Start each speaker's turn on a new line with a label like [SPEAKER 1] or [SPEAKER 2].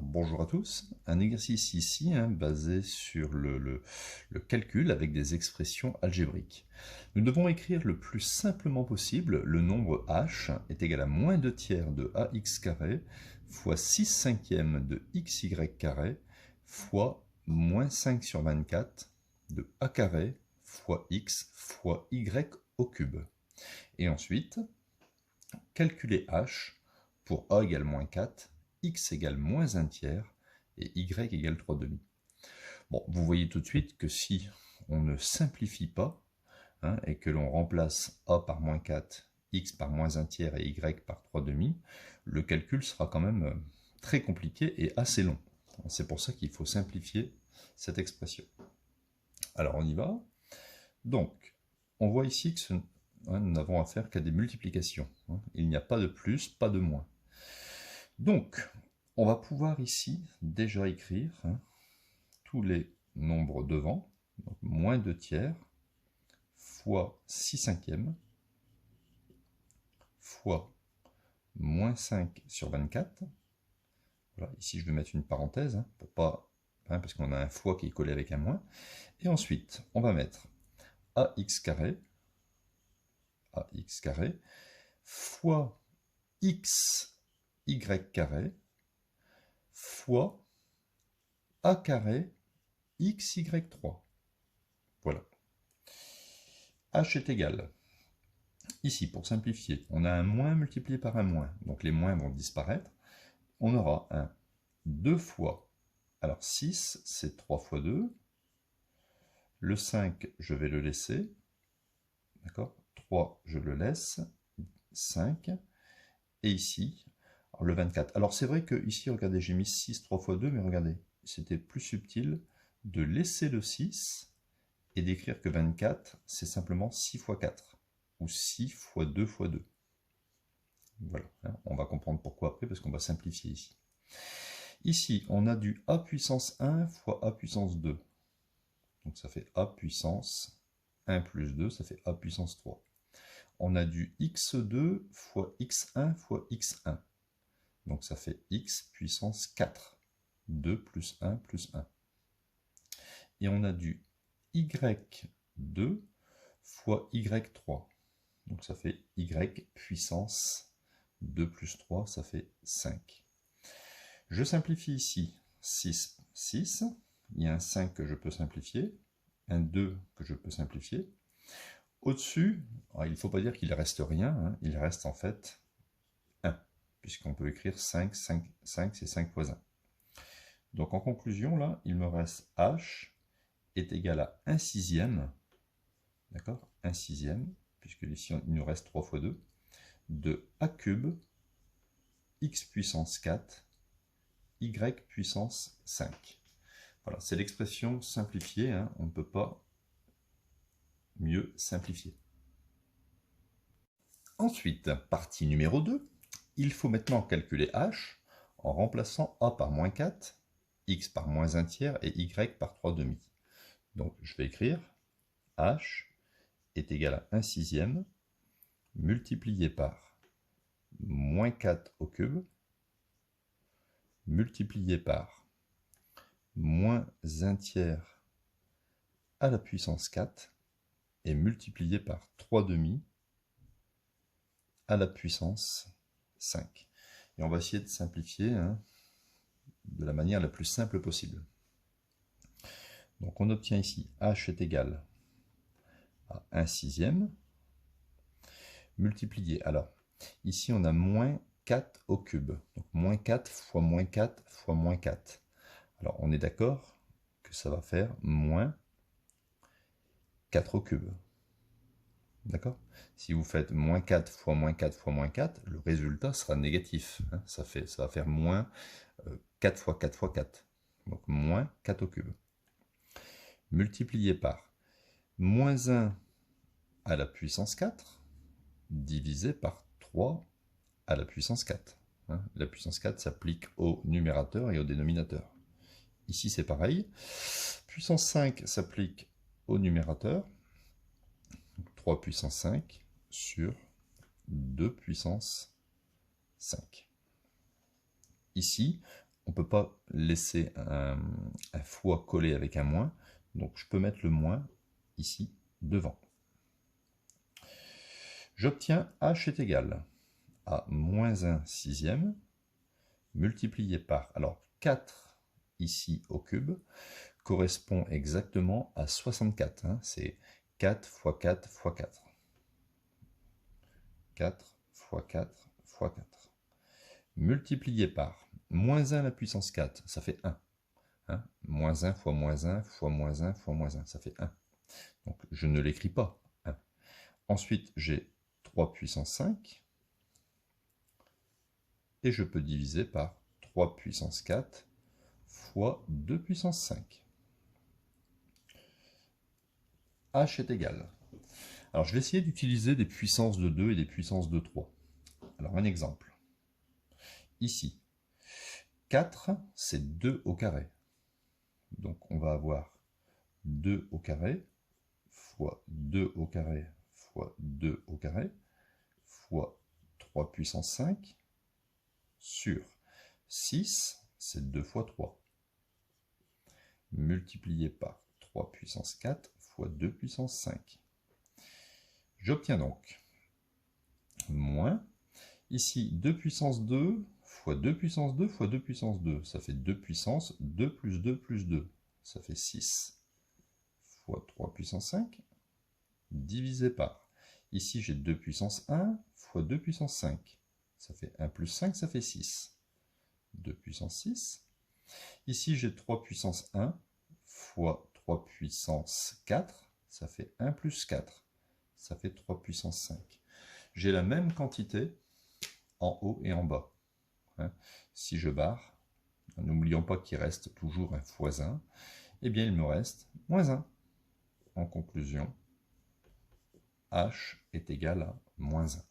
[SPEAKER 1] bonjour à tous. Un exercice ici basé sur le calcul avec des expressions algébriques. Nous devons écrire le plus simplement possible le nombre h est égal à moins 2 tiers de ax carré fois 6 cinquièmes de xy carré fois moins 5 sur 24 de a carré fois x fois y au cube. Et ensuite, calculer h pour a égale moins 4, x égale moins 1 tiers et y égale 3 demi. Bon, vous voyez tout de suite que si on ne simplifie pas et que l'on remplace a par moins 4, x par moins 1 tiers et y par 3 demi, le calcul sera quand même très compliqué et assez long. C'est pour ça qu'il faut simplifier cette expression. Alors on y va. Donc, on voit ici que nous n'avons affaire qu'à des multiplications. Il n'y a pas de plus, pas de moins. Donc, on va pouvoir ici déjà écrire tous les nombres devant, donc moins 2 tiers, fois 6 cinquièmes, fois moins 5 sur 24. Voilà, ici je vais mettre une parenthèse, pour pas, parce qu'on a un fois qui est collé avec un moins. Et ensuite, on va mettre ax carré, fois xy carré, fois a carré xy3. Voilà. H est égal. Ici, pour simplifier, on a un moins multiplié par un moins. Donc les moins vont disparaître. On aura un 2 fois. Alors 6, c'est 3 fois 2. Le 5, je vais le laisser. D'accord ? 3, je le laisse. 5. Et ici, alors le 24. Alors c'est vrai que ici, regardez, j'ai mis 6, 3 fois 2, mais regardez, c'était plus subtil de laisser le 6 et d'écrire que 24, c'est simplement 6 fois 4, ou 6 fois 2 fois 2. Voilà, on va comprendre pourquoi après, parce qu'on va simplifier ici. Ici, on a du a puissance 1 fois a puissance 2. Donc ça fait a puissance 1 plus 2, ça fait a puissance 3. On a du x2 fois x1 fois x1. Donc ça fait x puissance 4. 2 plus 1 plus 1. Et on a du y2 fois y3. Donc ça fait y puissance 2 plus 3, ça fait 5. Je simplifie ici 6, 6. Il y a un 5 que je peux simplifier, un 2 que je peux simplifier. Au-dessus, il ne faut pas dire qu'il ne reste rien, il reste en fait 1, puisqu'on peut écrire 5, 5, 5, c'est 5 fois 1. Donc en conclusion, là, il me reste h est égal à 1 sixième, d'accord, 1 sixième, puisque ici il nous reste 3 fois 2, de a cube, x puissance 4, y puissance 5. Voilà, c'est l'expression simplifiée, on ne peut pas mieux simplifier. Ensuite, partie numéro 2, il faut maintenant calculer h en remplaçant a par moins 4, x par moins 1 tiers et y par 3 demi. Donc je vais écrire h est égal à 1 sixième multiplié par moins 4 au cube multiplié par moins 1 tiers à la puissance 4 et multiplié par 3 demi à la puissance 5. Et on va essayer de simplifier de la manière la plus simple possible. Donc on obtient ici h est égal à 1 sixième multiplié. Alors, ici on a moins 4 au cube. Donc moins 4 fois moins 4 fois moins 4. Alors on est d'accord que ça va faire moins 4 au cube. D'accord? Si vous faites moins 4 fois moins 4 fois moins 4, le résultat sera négatif. Ça va faire moins 4 fois 4 fois 4. Donc moins 4 au cube. Multiplié par moins 1 à la puissance 4, divisé par 3 à la puissance 4. La puissance 4 s'applique au numérateur et au dénominateur. Ici c'est pareil. Puissance 5 s'applique au numérateur. 3 puissance 5 sur 2 puissance 5. Ici, on ne peut pas laisser un fois collé avec un moins, donc je peux mettre le moins ici devant. J'obtiens h est égal à moins 1 sixième multiplié par, alors 4 ici au cube, correspond exactement à 64. Hein, c'est 4 fois 4 fois 4. 4 fois 4 fois 4. Multiplié par moins 1 à la puissance 4, ça fait 1. Hein, moins 1 fois moins 1 fois moins 1 fois moins 1, ça fait 1. Donc je ne l'écris pas. 1. Ensuite, j'ai 3 puissance 5. Et je peux diviser par 3 puissance 4 fois 2 puissance 5. H est égal. Alors je vais essayer d'utiliser des puissances de 2 et des puissances de 3. Alors un exemple. Ici, 4, c'est 2 au carré. Donc on va avoir 2 au carré fois 2 au carré fois 2 au carré fois 3 puissance 5 sur 6, c'est 2 fois 3, multiplié par 3 puissance 4 fois 2 puissance 5. J'obtiens donc moins, ici 2 puissance 2 fois 2 puissance 2 fois 2 puissance 2, ça fait 2 puissance 2 plus 2 plus 2, ça fait 6 fois 3 puissance 5, divisé par, ici j'ai 2 puissance 1 fois 2 puissance 5, ça fait 1 plus 5, ça fait 6. 2 puissance 6. Ici, j'ai 3 puissance 1 fois 3 puissance 4. Ça fait 1 plus 4. Ça fait 3 puissance 5. J'ai la même quantité en haut et en bas. Hein. Si je barre, n'oublions pas qu'il reste toujours un fois 1, eh bien il me reste moins 1. En conclusion, h est égal à moins 1.